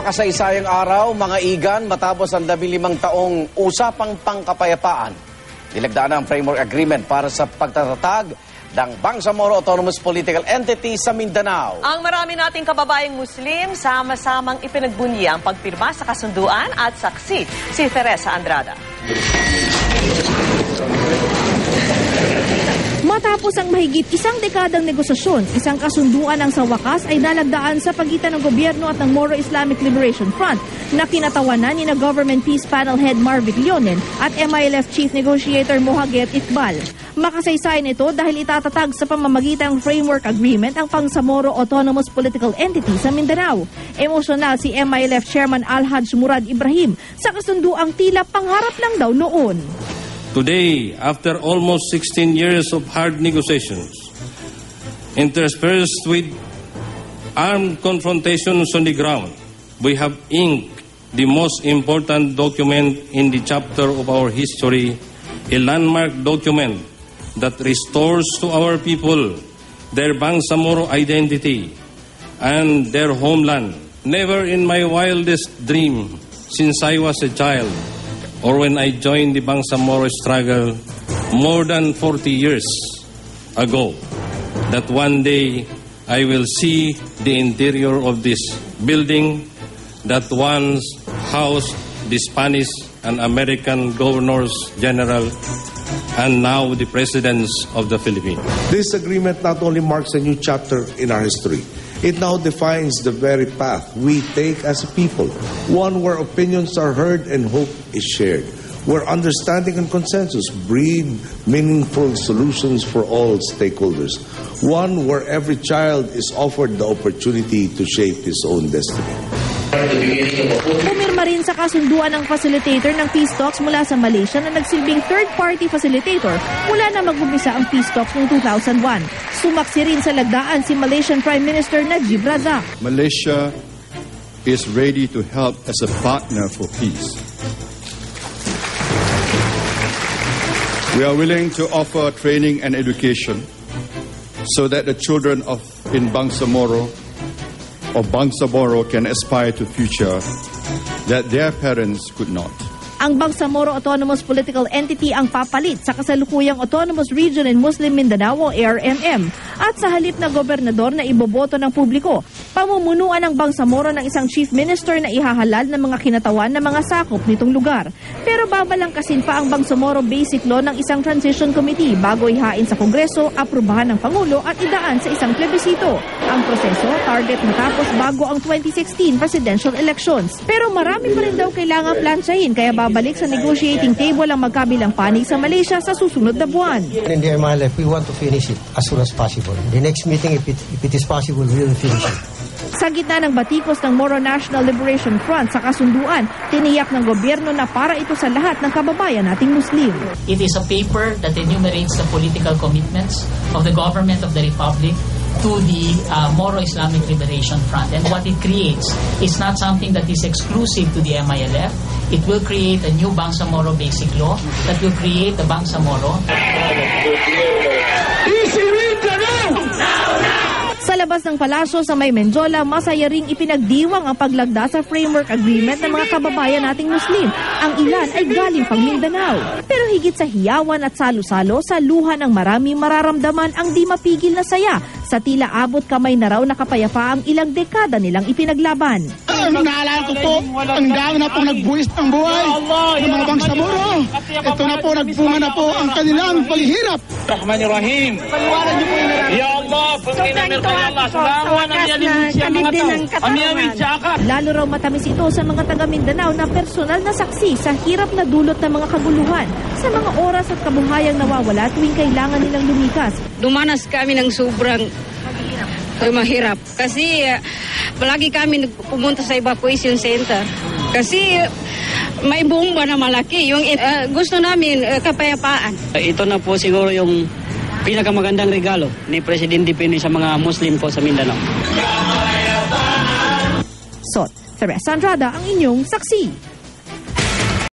Makasaysayang araw, mga igan, matapos ang 15 taong usapang pangkapayapaan. Nilagdaan ang framework agreement para sa pagtatatag ng Bangsamoro Autonomous Political Entity sa Mindanao. Ang marami nating kababayang Muslim, sama-samang ipinagbunyi ang pagpirma sa kasunduan at saksi si Teresa Andrada. Matapos ang mahigit isang dekadang negosasyon, isang kasunduan ang sa wakas ay nalagdaan sa pagitan ng gobyerno at ng Moro Islamic Liberation Front na kinatawanan ni Government Peace Panel Head Marvic Leonen at MILF Chief Negotiator Mohaguet Iqbal. Makasaysayan ito dahil itatatag sa pamamagitan ng Framework Agreement ang Bangsamoro Autonomous Political Entity sa Mindanao. Emosyonal si MILF Chairman Alhaj Murad Ibrahim sa kasunduang tila pangarap lang daw noon. Today, after almost 16 years of hard negotiations, interspersed with armed confrontations on the ground, we have inked the most important document in the chapter of our history, a landmark document that restores to our people their Bangsamoro identity and their homeland. Never in my wildest dream since I was a child, or when I joined the Bangsamoro struggle more than 40 years ago, that one day I will see the interior of this building that once housed the Spanish and American governors general and now the presidents of the Philippines. This agreement not only marks a new chapter in our history, it now defines the very path we take as a people, one where opinions are heard and hope is shared, where understanding and consensus breed meaningful solutions for all stakeholders, one where every child is offered the opportunity to shape his own destiny. Pumirma rin sa kasunduan ng facilitator ng peace talks mula sa Malaysia na nagsilbing third-party facilitator mula na mag-umpisa ang peace talks noong 2001. Sumaksi rin sa lagdaan si Malaysian Prime Minister Najib Razak. Malaysia is ready to help as a partner for peace. We are willing to offer training and education so that the children in Bangsamoro can aspire to future that their parents could not. Ang Bangsamoro Autonomous Political Entity ang papalit sa kasalukuyang Autonomous Region in Muslim Mindanao o ARMM at sa halip na gobernador na iboboto ng publiko, pamumunuan ng Bangsamoro ng isang chief minister na ihahalal ng mga kinatawan na mga sakop nitong lugar. Pero babalangkasin pa ang Bangsamoro Basic Law ng isang transition committee bago ihain sa Kongreso, aprubahan ng Pangulo at idaan sa isang plebisito. Ang proseso target matapos bago ang 2016 presidential elections. Pero marami pa rin daw kailangang plansyahin kaya babalik sa negotiating table ang magkabilang panig sa Malaysia sa susunod na buwan. In the MILF, we want to finish it as soon as possible. The next meeting, if it is possible, we will finish it. Sa gitna ng batikos ng Moro National Liberation Front sa kasunduan, tiniyak ng gobyerno na para ito sa lahat ng kababayan nating Muslim. It is a paper that enumerates the political commitments of the government of the Republic to the Moro Islamic Liberation Front. And what it creates is not something that is exclusive to the MILF. It will create a new Bangsamoro Basic Law that will create the Bangsamoro. Sa labas ng palasyo sa May Menjola, masaya ring ipinagdiwang ang paglagda sa framework agreement ng mga kababayan nating Muslim. Ang ilan ay galing pang Mindanao. Pero higit sa hiyawan at salo-salo, sa luha ng marami mararamdaman ang di mapigil na saya sa tila abot kamay na raw na kapayapaang ilang dekada nilang ipinaglaban. Naalala ko po, ang dami na po nagbuwis ng buhay ng mga Bangsamoro. Ito na po, nagbunga na po ang kanilang paghihirap. Rahmanirrahim. Paliwanag niyo po yung hirap. Ya Allah, pagkinamir kay Allah. Salamat na niya siya mga tao. Amiyawin siya ka. Lalo raw matamis ito sa mga taga Mindanao na personal na saksi sa hirap na dulot ng mga kaguluhan, sa mga oras at kabuhayang nawawala tuwing kailangan nilang lumikas. Dumanas kami ng sobrang mahirap kasi palagi kami pumunta sa evacuation center kasi may bomba na malaki. Yung gusto namin kapayapaan. Ito na po siguro yung pinakamagandang regalo ni Presidente Pinoy sa mga Muslim po sa Mindanao. Teresa Andrada ang inyong saksi.